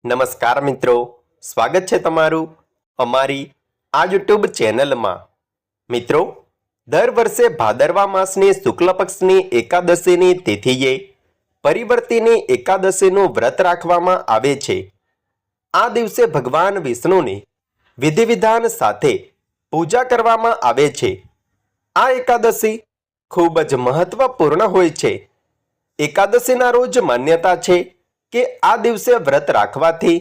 નમસ્કાર મિત્રો, સ્વાગત છે તમારું અમારી આ યુટ્યુબ ચેનલમાં। મિત્રો, દર વર્ષે ભાદરવા માસની શુક્લ પક્ષની એકાદશીની તિથિએ પરિવર્તિની એકાદશીનું વ્રત રાખવામાં આવે છે। આ દિવસે ભગવાન વિષ્ણુની વિધિ વિધાન સાથે પૂજા કરવામાં આવે છે। આ એકાદશી ખૂબ જ મહત્વપૂર્ણ હોય છે। એકાદશીના રોજ માન્યતા છે કે આ દિવસે વ્રત રાખવાથી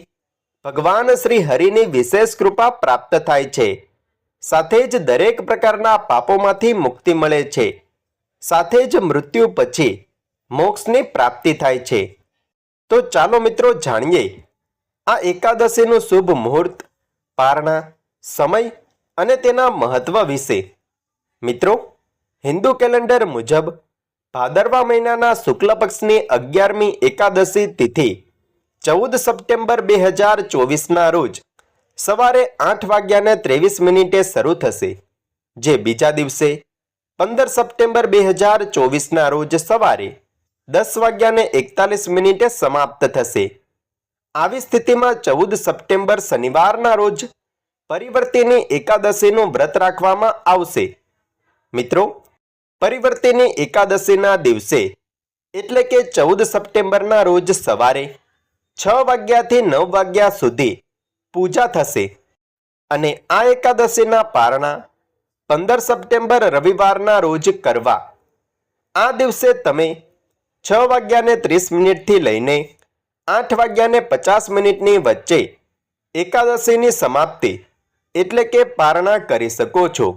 ભગવાન શ્રી હરિની વિશેષ કૃપા પ્રાપ્ત થાય છે। સાથે જ દરેક પ્રકારના પાપોમાંથી મુક્તિ મળે છે। સાથે જ મૃત્યુ પછી મોક્ષની પ્રાપ્તિ થાય છે। તો ચાલો મિત્રો જાણીએ આ એકાદશીનું શુભ મુહૂર્ત, પારણા, સમય અને તેના મહત્વ વિશે। મિત્રો, હિન્દુ કેલેન્ડર મુજબ ભાદરવા મહિનાના શુક્લ પક્ષની 11મી એકાદશી તિથિ 14 સપ્ટેમ્બર 2024ના રોજ સવારે 8:23 શરૂ થશે, જે બીજા દિવસે 15 સપ્ટેમ્બર 2024ના રોજ સવારે 10:41 સમાપ્ત થશે। આવી સ્થિતિમાં 14 સપ્ટેમ્બર શનિવારના રોજ પરિવર્તિની એકાદશીનું વ્રત રાખવામાં આવશે। મિત્રો, પરિવર્તિની એકાદશીના દિવસે એટલે કે 14 સપ્ટેમ્બરના રોજ સવારે 6 વાગ્યાથી 9 વાગ્યા સુધી પૂજા થશે અને આ એકાદશીના પારણા 15 સપ્ટેમ્બર રવિવારના રોજ કરવા। આ દિવસે તમે 6:30 થી લઈને 8:50 વચ્ચે એકાદશીની સમાપ્તિ એટલે કે પારણા કરી શકો છો।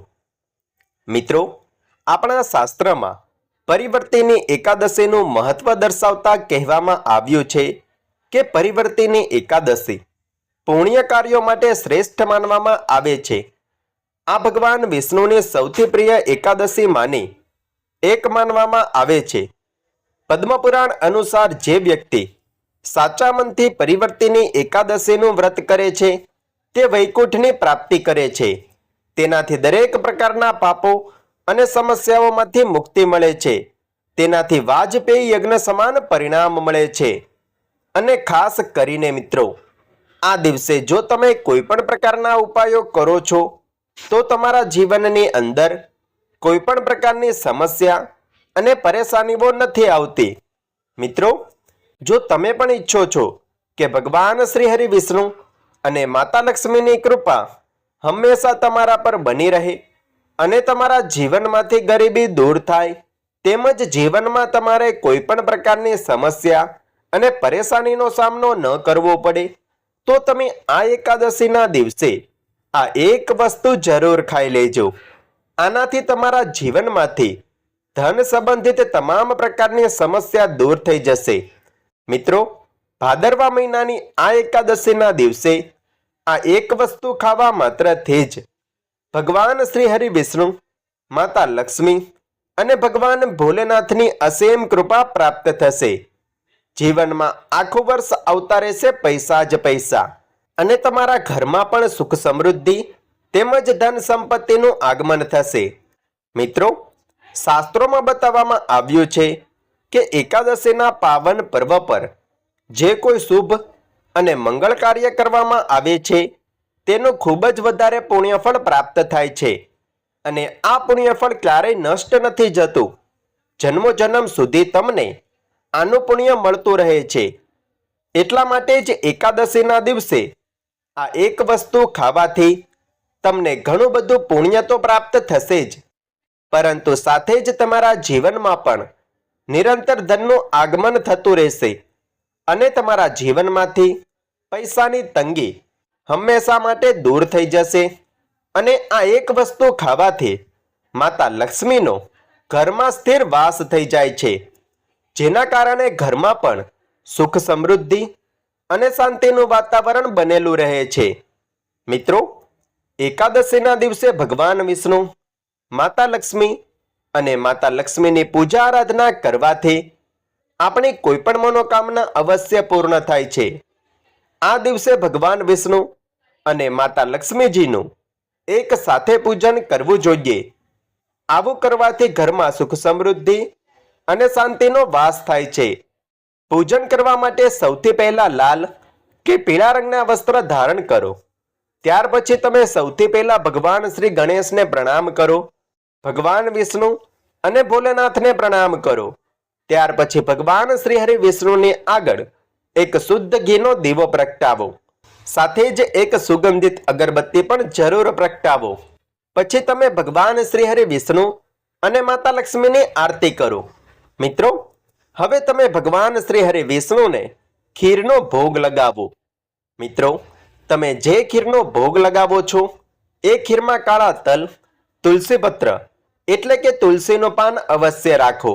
મિત્રો, આપણા શાસ્ત્રમાં પરિવર્તિની એકાદશીનું મહત્વ દર્શાવતા કહેવામાં આવ્યું છે કે પરિવર્તિની એકાદશી પુણ્ય કાર્યો માટે શ્રેષ્ઠ માનવામાં આવે છે। આ ભગવાન વિષ્ણુની સૌથી પ્રિય એકાદશીમાંની એક માનવામાં આવે છે। પદ્મપુરાણ અનુસાર જે વ્યક્તિ સાચા મનથી પરિવર્તિની એકાદશીનું વ્રત કરે છે તે વૈકુંઠની પ્રાપ્તિ કરે છે। તેનાથી દરેક પ્રકારના પાપો અને સમસ્યાઓમાંથી મુક્તિ મળે છે। તેનાથી વાજપેયી યજ્ઞ સમાન પરિણામ મળે છે। અને ખાસ કરીને મિત્રો, આ દિવસે જો તમે કોઈ પણ પ્રકારના ઉપાયો કરો છો તો તમારા જીવનની અંદર કોઈ પણ પ્રકારની સમસ્યા અને પરેશાનીઓ નથી આવતી। મિત્રો, જો તમે પણ ઈચ્છો છો કે ભગવાન શ્રી હરિ વિષ્ણુ અને માતા લક્ષ્મીની કૃપા હંમેશા તમારા પર બની રહે અને તમારા જીવનમાંથી ગરીબી દૂર થાય, તેમજ જીવનમાં તમારે કોઈ પણ પ્રકારની સમસ્યા અને પરેશાનીનો સામનો ન કરવો પડે, તો તમે આ એકાદશીના દિવસે આ એક વસ્તુ જરૂર ખાઈ લેજો। આનાથી તમારા જીવનમાંથી ધન સંબંધિત તમામ પ્રકારની સમસ્યા દૂર થઈ જશે। મિત્રો, ભાદરવા મહિનાની આ એકાદશીના દિવસે આ એક વસ્તુ ખાવા માત્રથી જ ભગવાન શ્રી હરિ વિષ્ણુ, માતા લક્ષ્મી અને ભગવાન ભોલેનાથની અસીમ કૃપા પ્રાપ્ત થશે। જીવનમાં આખું વર્ષ આવતા રહેશે પૈસા જ પૈસા અને તમારા ઘરમાં પણ સુખ સમૃદ્ધિ તેમજ ધન સંપત્તિનું આગમન થશે। મિત્રો, શાસ્ત્રોમાં બતાવવામાં આવ્યું છે કે એકાદશીના પાવન પર્વ પર જે કોઈ શુભ અને મંગળ કાર્ય કરવામાં આવે છે તેનું ખૂબ જ વધારે પુણ્યફળ પ્રાપ્ત થાય છે અને આ પુણ્યફળ ક્યારેય નષ્ટ નથી જતું। જન્મો જન્મ સુધી તમને આનું પુણ્ય મળતું રહે છે। એટલા માટે જ એકાદશીના દિવસે આ એક વસ્તુ ખાવાથી તમને ઘણું બધું પુણ્ય તો પ્રાપ્ત થશે જ, પરંતુ સાથે જ તમારા જીવનમાં પણ નિરંતર ધનનું આગમન થતું રહેશે અને તમારા જીવનમાંથી પૈસાની તંગી હંમેશા માટે દૂર થઈ જશે। અને આ એક વસ્તુ ખાવાથી માતા લક્ષ્મીનો ઘરમાં સ્થિર વાસ થઈ જાય છે, જેના કારણે ઘરમાં પણ સુખ સમૃદ્ધિ અને શાંતિનું વાતાવરણ બનેલું રહે છે। મિત્રો, એકાદશીના દિવસે ભગવાન વિષ્ણુ, માતા લક્ષ્મી અને માતા લક્ષ્મીની પૂજા આરાધના કરવાથી આપણી કોઈ પણ મનોકામના અવશ્ય પૂર્ણ થાય છે। આ દિવસે ભગવાન વિષ્ણુ અને માતા લક્ષ્મીજીનું એક સાથે પૂજન કરવું જોઈએ। આવું કરવાથી ઘરમાં સુખ સમૃદ્ધિ અને શાંતિનો વાસ થાય છે। પૂજન કરવા માટે સૌથી પહેલા લાલ કે પીળા રંગના વસ્ત્ર ધારણ કરો. ત્યાર પછી તમે સૌથી પહેલા ભગવાન શ્રી ગણેશને પ્રણામ કરો, ભગવાન વિષ્ણુ અને ભોલેનાથને પ્રણામ કરો. ત્યાર પછી ભગવાન શ્રી હરિ વિષ્ણુની આગળ એક શુદ્ધ ઘીનો દીવો પ્રગટાવો. સાથે જ એક સુગંધિત અગરબત્તી પણ જરૂર પ્રગટાવો. પછી તમે ભગવાન શ્રી હરિ વિષ્ણુ અને માતા લક્ષ્મીની આરતી કરો. મિત્રો, હવે તમે ભગવાન શ્રી હરિ વિષ્ણુને ખીરનો ભોગ લગાવો. મિત્રો, તમે જે ખીરનો ભોગ લગાવો છો એ ખીરમાં કાળા તલ, તુલસી પત્ર એટલે કે તુલસીનું પાન અવશ્ય રાખો.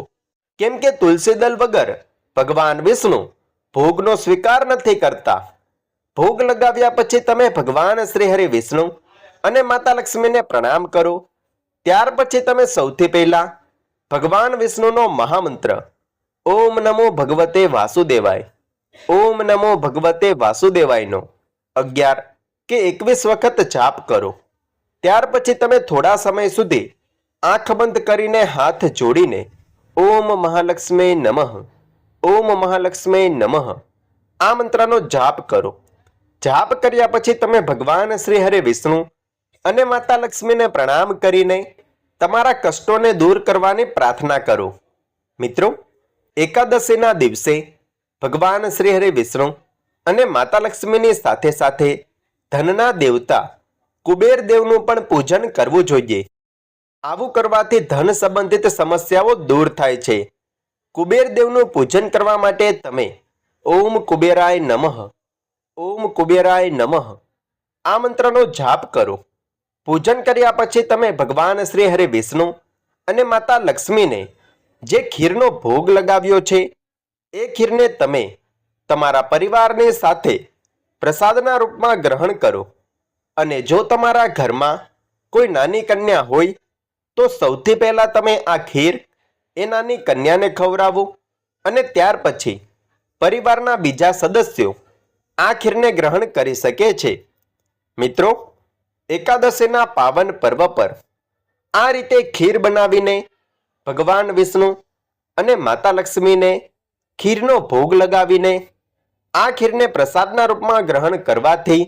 કેમ કે તુલસી દલ વગર ભગવાન વિષ્ણુ ભોગનો સ્વીકાર નથી કરતા. ભોગ લગાવ્યા પછી તમે ભગવાન શ્રી હરિ વિષ્ણુ અને માતા લક્ષ્મીને પ્રણામ કરો. ત્યાર પછી તમે સૌથી પહેલા ભગવાન વિષ્ણુનો મહામંત્ર ઓમ નમો ભગવતે વાસુદેવાય, ઓમ નમો ભગવતે વાસુદેવાયનો 11 કે 21 વખત જાપ કરો. ત્યાર પછી તમે થોડા સમય સુધી આંખ બંધ કરીને હાથ જોડીને ઓમ મહાલક્ષ્મી નમઃ, ઓમ મહાલક્ષ્મી નમઃ આ મંત્રનો જાપ કરો. જાપ કર્યા પછી તમે ભગવાન શ્રી હરિ વિષ્ણુ અને માતા લક્ષ્મીને પ્રણામ કરીને તમારા કષ્ટોને દૂર કરવાની પ્રાર્થના કરો. મિત્રો, એકાદશીના દિવસે ભગવાન શ્રી હરિ વિષ્ણુ અને માતા લક્ષ્મીની સાથે સાથે ધનના દેવતા કુબેર દેવનું પણ પૂજન કરવું જોઈએ. આવું કરવાથી ધન સંબંધિત સમસ્યાઓ દૂર થાય છે. કુબેર દેવનું પૂજન કરવા માટે તમે ઓમ કુબેરાય નમઃ, ઓમ કુબેરાય નમઃ આ મંત્રનો જાપ કરો. પૂજન કર્યા પછી તમે ભગવાન શ્રી હરિ વિષ્ણુ અને માતા લક્ષ્મીને જે ખીરનો ભોગ લગાવ્યો છે એ ખીરને તમે તમારા પરિવારની સાથે પ્રસાદના રૂપમાં ગ્રહણ કરો. અને જો તમારા ઘરમાં કોઈ નાની કન્યા હોય તો સૌથી પહેલા તમે આ ખીર એ નાની કન્યાને ખવડાવો અને ત્યાર પછી પરિવારના બીજા સદસ્યો આ ખીરને ગ્રહણ કરી શકે છે. મિત્રો, એકાદશીના પાવન પર્વ પર આ રીતે ખીર બનાવીને ભગવાન વિષ્ણુ અને માતા લક્ષ્મીને ખીરનો ભોગ લગાવીને આ ખીરને પ્રસાદના રૂપમાં ગ્રહણ કરવાથી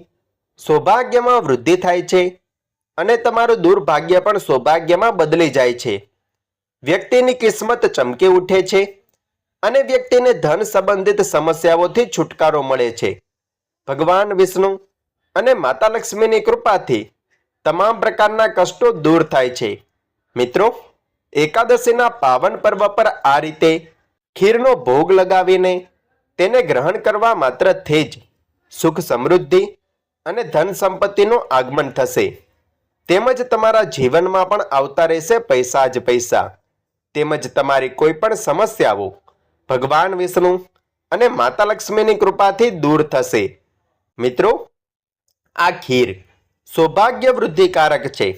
સૌભાગ્યમાં વૃદ્ધિ થાય છે અને તમારું દુર્ભાગ્ય પણ સૌભાગ્યમાં બદલી જાય છે. વ્યક્તિની કિસ્મત ચમકી ઉઠે છે અને વ્યક્તિને ધન સંબંધિત સમસ્યાઓથી છુટકારો મળે છે. ભગવાન વિષ્ણુ અને માતા લક્ષ્મીની કૃપાથી તમામ પ્રકારના કષ્ટો દૂર થાય છે. મિત્રો, એકાદશીના પાવન પર્વ પર આ રીતે ખીરનો ભોગ લગાવીને તેને ગ્રહણ કરવા માત્રથી જ સુખ સમૃદ્ધિ અને ધન સંપત્તિનું આગમન થશે. તેમજ તમારા જીવનમાં પણ આવતા રહેશે પૈસા જ પૈસા. તેમજ તમારી કોઈ પણ સમસ્યાઓ ભગવાન વિષ્ણુ અને માતા લક્ષ્મીની કૃપાથી દૂર થશે. મિત્રો, આ ખીર સૌભાગ્ય વૃદ્ધિકારક છે,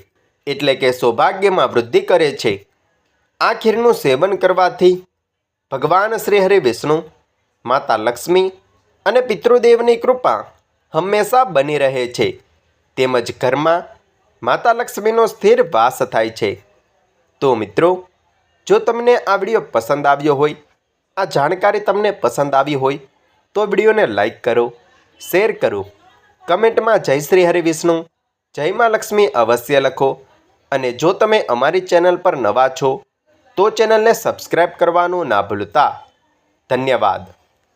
એટલે કે સૌભાગ્યમાં વૃદ્ધિ કરે છે. આ ખીરનું સેવન કરવાથી ભગવાન શ્રી હરિ વિષ્ણુ, માતા લક્ષ્મી અને પિતૃદેવની કૃપા હંમેશા બની રહે છે. તેમજ ઘરમાં માતા લક્ષ્મીનો સ્થિર વાસ થાય છે. તો મિત્રો, જો તમને આ વિડીયો પસંદ આવ્યો હોય, આ જાણકારી તમને પસંદ આવી હોય તો વિડીયોને લાઈક કરો, શેર કરો, કમેન્ટમાં જય શ્રી હરિ વિષ્ણુ, જય મા લક્ષ્મી અવશ્ય લખો. અને જો તમે અમારી ચેનલ પર નવા છો તો ચેનલને સબસ્ક્રાઈબ કરવાનું ના ભૂલતા. ધન્યવાદ.